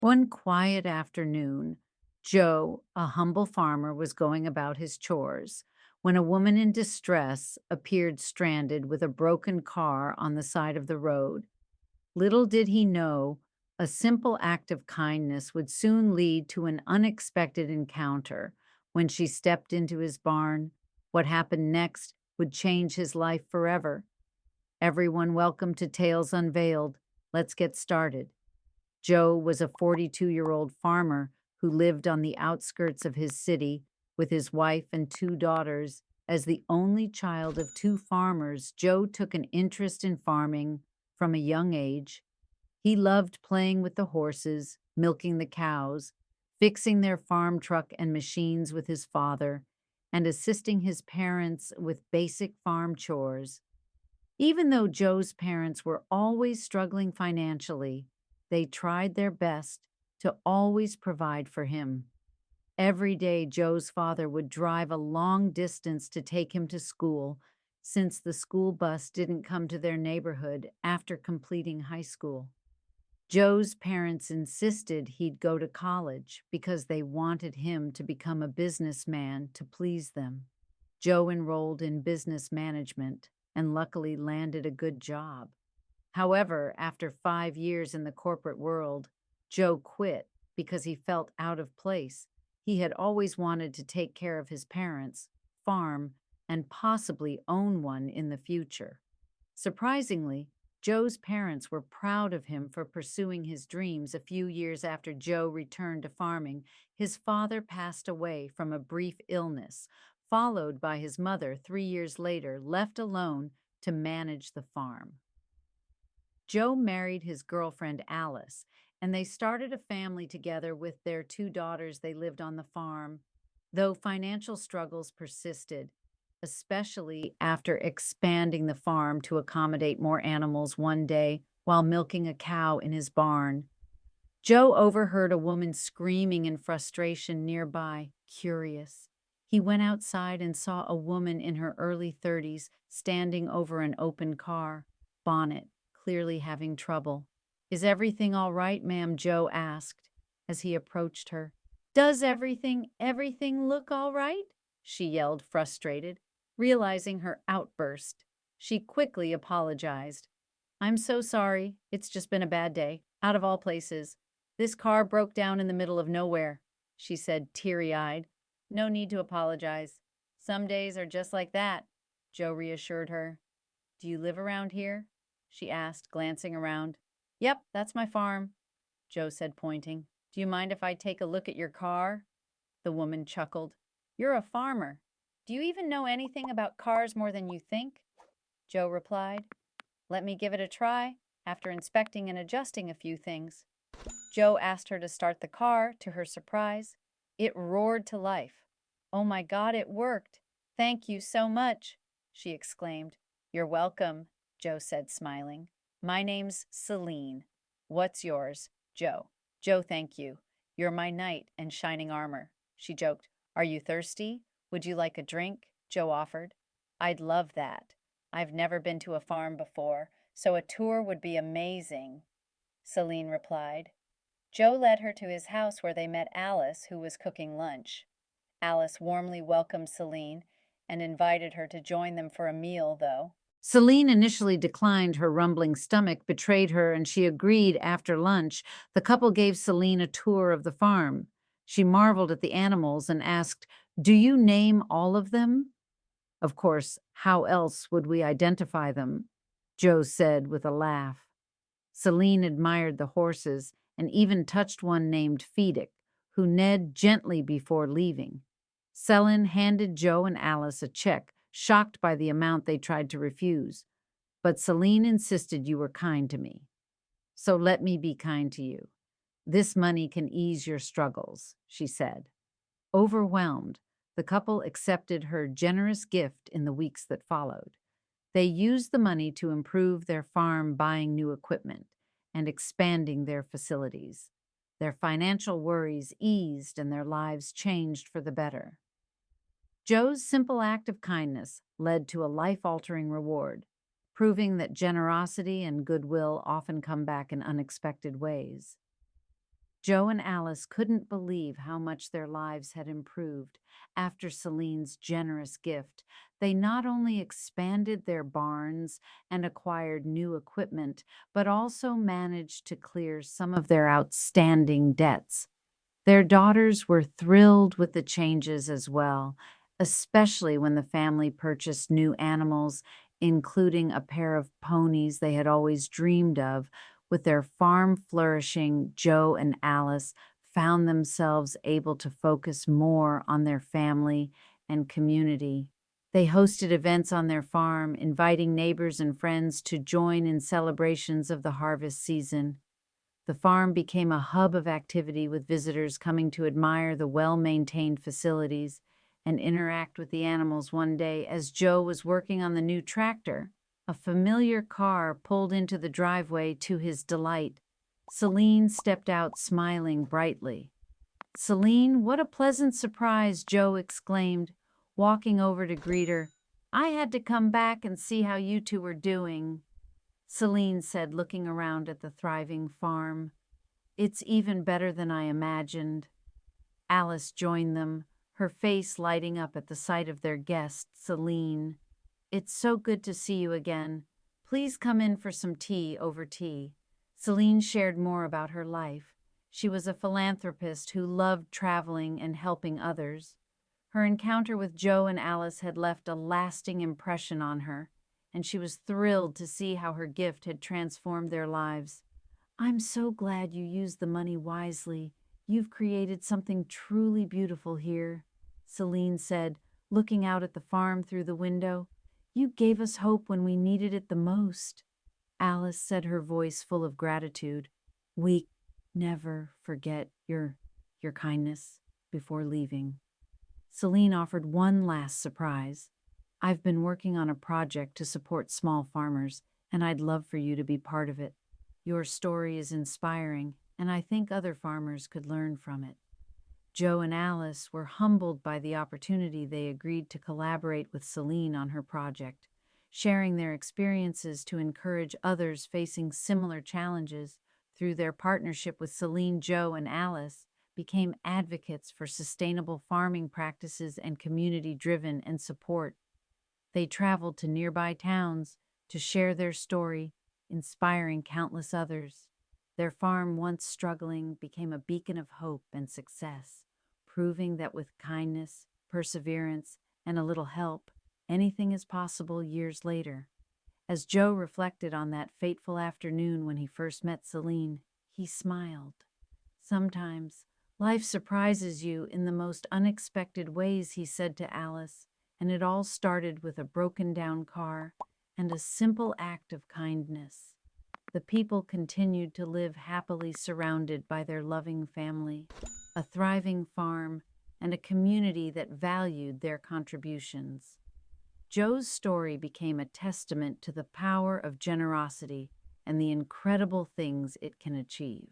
One quiet afternoon, Joe, a humble farmer, was going about his chores when a woman in distress appeared stranded with a broken car on the side of the road. Little did he know, a simple act of kindness would soon lead to an unexpected encounter. When she stepped into his barn, what happened next would change his life forever. Everyone, welcome to Tales Unveiled. Let's get started. Joe was a 42-year-old farmer who lived on the outskirts of his city with his wife and two daughters. As the only child of two farmers, Joe took an interest in farming from a young age. He loved playing with the horses, milking the cows, fixing their farm truck and machines with his father, and assisting his parents with basic farm chores. Even though Joe's parents were always struggling financially, they tried their best to always provide for him. Every day, Joe's father would drive a long distance to take him to school, since the school bus didn't come to their neighborhood after completing high school. Joe's parents insisted he'd go to college because they wanted him to become a businessman to please them. Joe enrolled in business management and luckily landed a good job. However, after 5 years in the corporate world, Joe quit because he felt out of place. He had always wanted to take care of his parents, farm, and possibly own one in the future. Surprisingly, Joe's parents were proud of him for pursuing his dreams. A few years after Joe returned to farming, his father passed away from a brief illness, followed by his mother 3 years later, left alone to manage the farm. Joe married his girlfriend Alice, and they started a family together with their two daughters. They lived on the farm, though financial struggles persisted, especially after expanding the farm to accommodate more animals. One day, while milking a cow in his barn, Joe overheard a woman screaming in frustration nearby. Curious, he went outside and saw a woman in her early 30s standing over an open car bonnet, clearly having trouble. "Is everything all right, ma'am?" Joe asked as he approached her. "Does everything look all right?" she yelled, frustrated. Realizing her outburst, she quickly apologized. "I'm so sorry. It's just been a bad day. Out of all places. This car broke down in the middle of nowhere," she said, teary-eyed. "No need to apologize. Some days are just like that," Joe reassured her. "Do you live around here?" she asked, glancing around. "Yep, that's my farm," Joe said, pointing. "Do you mind if I take a look at your car?" The woman chuckled. "You're a farmer. Do you even know anything about cars more than you think?" Joe replied. "Let me give it a try." After inspecting and adjusting a few things, Joe asked her to start the car. To her surprise, it roared to life. "Oh my God, it worked! Thank you so much," she exclaimed. "You're welcome," Joe said, smiling. "My name's Celine. What's yours?" "Joe." "Joe, thank you. You're my knight and shining armor," she joked. "Are you thirsty? Would you like a drink?" Joe offered. "I'd love that. I've never been to a farm before, so a tour would be amazing," Celine replied. Joe led her to his house where they met Alice, who was cooking lunch. Alice warmly welcomed Celine and invited her to join them for a meal, though. Celine initially declined. Her rumbling stomach betrayed her, and she agreed. After lunch, the couple gave Celine a tour of the farm. She marveled at the animals and asked, "Do you name all of them?" "Of course, how else would we identify them?" Joe said with a laugh. Celine admired the horses and even touched one named Feedick, who neighed gently before leaving. Celine handed Joe and Alice a check, shocked by the amount they tried to refuse. "But Celine insisted you were kind to me. So let me be kind to you. This money can ease your struggles," she said. Overwhelmed, the couple accepted her generous gift. In the weeks that followed, they used the money to improve their farm, buying new equipment and expanding their facilities. Their financial worries eased and their lives changed for the better. Joe's simple act of kindness led to a life-altering reward, proving that generosity and goodwill often come back in unexpected ways. Joe and Alice couldn't believe how much their lives had improved after Celine's generous gift. They not only expanded their barns and acquired new equipment, but also managed to clear some of their outstanding debts. Their daughters were thrilled with the changes as well, especially when the family purchased new animals, including a pair of ponies they had always dreamed of. With their farm flourishing, Joe and Alice found themselves able to focus more on their family and community. They hosted events on their farm, inviting neighbors and friends to join in celebrations of the harvest season. The farm became a hub of activity, with visitors coming to admire the well-maintained facilities and interact with the animals. One day, as Joe was working on the new tractor, a familiar car pulled into the driveway to his delight. Celine stepped out smiling brightly. "Celine, what a pleasant surprise!" Joe exclaimed, walking over to greet her. "I had to come back and see how you two were doing," Celine said, looking around at the thriving farm. "It's even better than I imagined." Alice joined them, her face lighting up at the sight of their guest, Celine. "It's so good to see you again. Please come in for some tea." Over tea, Celine shared more about her life. She was a philanthropist who loved traveling and helping others. Her encounter with Joe and Alice had left a lasting impression on her, and she was thrilled to see how her gift had transformed their lives. "I'm so glad you used the money wisely. You've created something truly beautiful here," Celine said, looking out at the farm through the window. "You gave us hope when we needed it the most." Alice said, her voice full of gratitude. "We never forget your kindness." Before leaving, Celine offered one last surprise. "I've been working on a project to support small farmers, and I'd love for you to be part of it. Your story is inspiring, and I think other farmers could learn from it." Joe and Alice were humbled by the opportunity. They agreed to collaborate with Celine on her project, sharing their experiences to encourage others facing similar challenges. Through their partnership with Celine, Joe and Alice became advocates for sustainable farming practices and community-driven and support. They traveled to nearby towns to share their story, inspiring countless others. Their farm, once struggling, became a beacon of hope and success, proving that with kindness, perseverance, and a little help, anything is possible. Years later, as Joe reflected on that fateful afternoon when he first met Celine, he smiled. "Sometimes life surprises you in the most unexpected ways," he said to Alice, "and it all started with a broken-down car and a simple act of kindness." The people continued to live happily, surrounded by their loving family, a thriving farm, and a community that valued their contributions. Joe's story became a testament to the power of generosity and the incredible things it can achieve.